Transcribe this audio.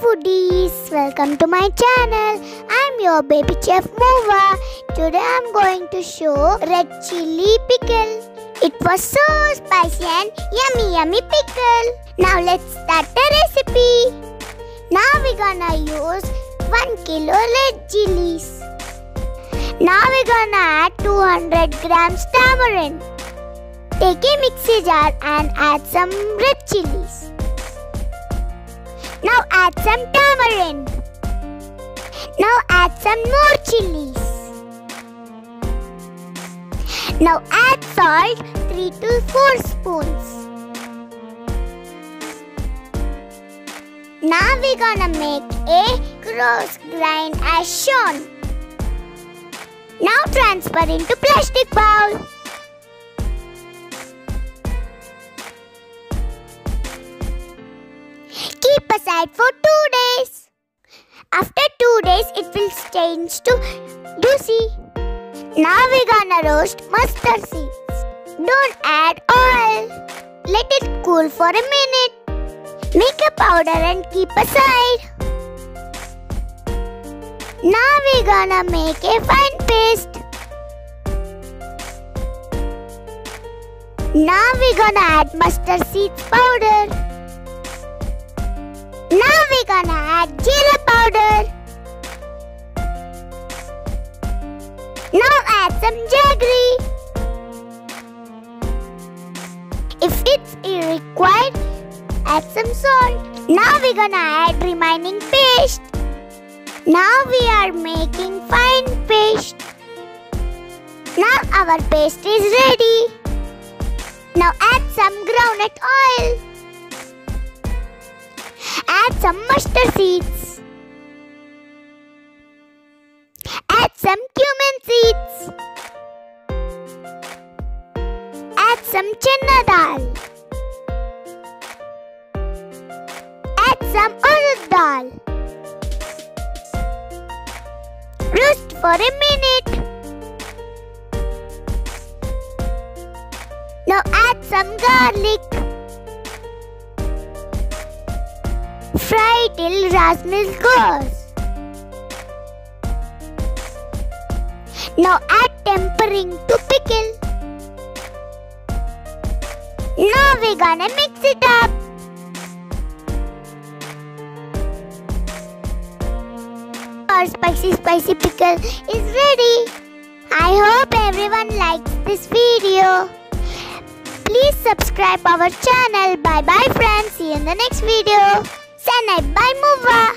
foodies, welcome to my channel. I'm your baby chef Mova. Today I'm going to show red chili pickle. It was so spicy and yummy pickle. Now let's start the recipe. Now we're gonna use 1 kilo red chilies. Now we're gonna add 200 grams tamarind. Take a mixie jar and add some red chilies. Now add some tamarind. Now add some more chilies. Now add salt 3 to 4 spoons. Now we're gonna make a coarse grind as shown. Now transfer into plastic bowl. Keep aside for 2 days. After 2 days, it will change to juicy. Now we're gonna roast mustard seeds. Don't add oil. Let it cool for a minute. Make a powder and keep aside. Now we're gonna make a fine paste. Now we're gonna add mustard seeds powder. Now we're gonna add jeera powder. Now add some jaggery. If it's required, add some salt. Now we're gonna add remaining paste. Now we are making fine paste. Now our paste is ready. Now add some groundnut oil. Add some mustard seeds. Add some cumin seeds. Add some chana dal. Add some urad dal. Roast for a minute. Now add some garlic. Fry till rasmal goes. Now add tempering to pickle. Now we're gonna mix it up. Our spicy pickle is ready. I hope everyone likes this video. Please subscribe our channel. Bye bye friends. See you in the next video. Sanai, bye Mova.